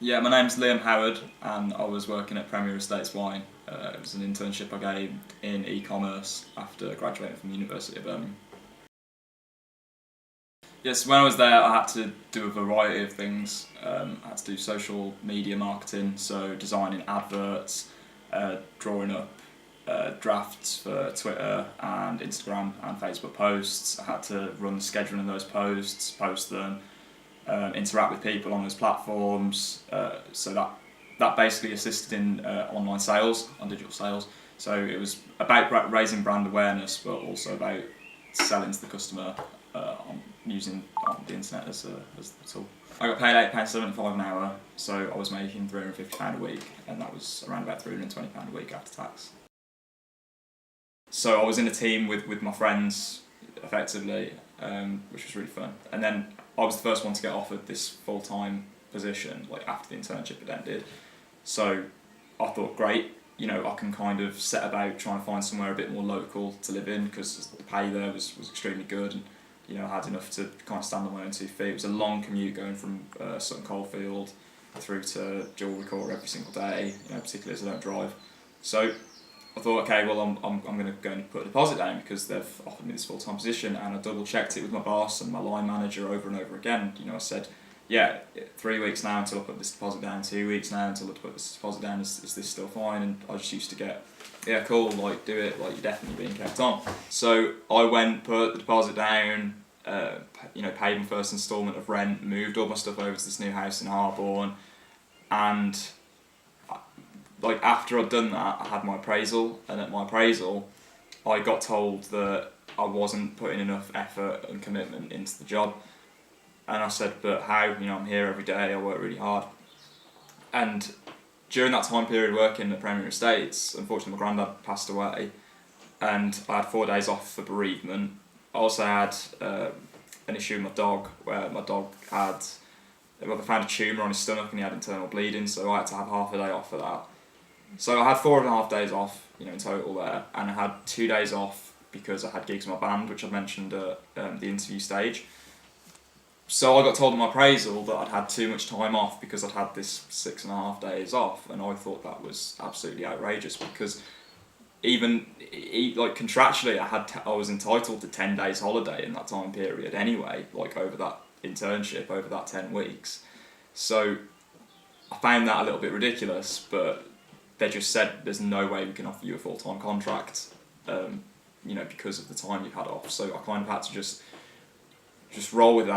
Yeah, my name's Liam Howard, and I was working at Premier Estates Wine. It was an internship I gained in e-commerce after graduating from the University of Birmingham. Yes, when I was there, I had to do a variety of things. I had to do social media marketing, so designing adverts, drawing up drafts for Twitter and Instagram and Facebook posts. I had to run the scheduling of those posts, post them, interact with people on those platforms. So that basically assisted in online sales, on digital sales. So it was about raising brand awareness, but also about selling to the customer using the internet as a tool. I got paid £8.75 an hour, so I was making £350 a week, and that was around about £320 a week after tax. So I was in a team with my friends, effectively, which was really fun. And then I was the first one to get offered this full-time position, like after the internship had ended. So I thought, great, I can kind of set about trying to find somewhere a bit more local to live in, because the pay there was extremely good, and I had enough to kind of stand on my own 2 feet. It was a long commute going from Sutton Coldfield through to Jewellery Court every single day, particularly as I don't drive. So I thought, okay, well, I'm going to go and put a deposit down because they've offered me this full-time position, and I double-checked it with my boss and my line manager over and over again. I said, yeah, 3 weeks now until I put this deposit down, 2 weeks now until I put this deposit down, is this still fine? And I just used to get, yeah, cool, like, do it, like, you're definitely being kept on. So I went, put the deposit down, paid my first instalment of rent, moved all my stuff over to this new house in Harborne, and like after I'd done that, I had my appraisal, and at my appraisal, I got told that I wasn't putting enough effort and commitment into the job. And I said, but how? I'm here every day, I work really hard. And during that time period working at Premier Estates, unfortunately my granddad passed away, and I had 4 days off for bereavement. I also had an issue with my dog, where my dog had, they found a tumour on his stomach and he had internal bleeding, so I had to have half a day off for that. So I had 4.5 days off, in total there, and I had 2 days off because I had gigs in my band, which I mentioned at the interview stage. So I got told in my appraisal that I'd had too much time off because I'd had this 6.5 days off, and I thought that was absolutely outrageous because even like contractually I was entitled to 10 days holiday in that time period anyway, like over that internship, over that 10 weeks. So I found that a little bit ridiculous, but they just said there's no way we can offer you a full-time contract, because of the time you've had off. So I kind of had to just roll with that.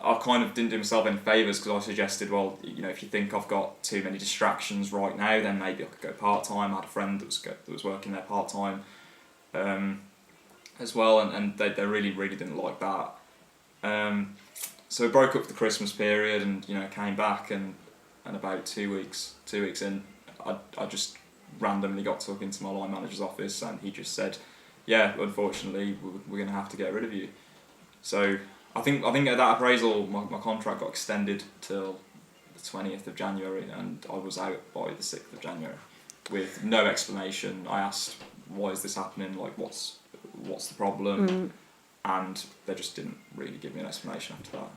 I kind of didn't do myself any favours because I suggested, well, if you think I've got too many distractions right now, then maybe I could go part-time. I had a friend that was working there part-time as well, and they really, really didn't like that. So we broke up for the Christmas period, and came back, and about 2 weeks in, I just randomly got took into my line manager's office, and he just said, yeah, unfortunately we're going to have to get rid of you. So I think at that appraisal my contract got extended till the 20th of January, and I was out by the 6th of January with no explanation. I asked, why is this happening, like what's the problem? And they just didn't really give me an explanation after that.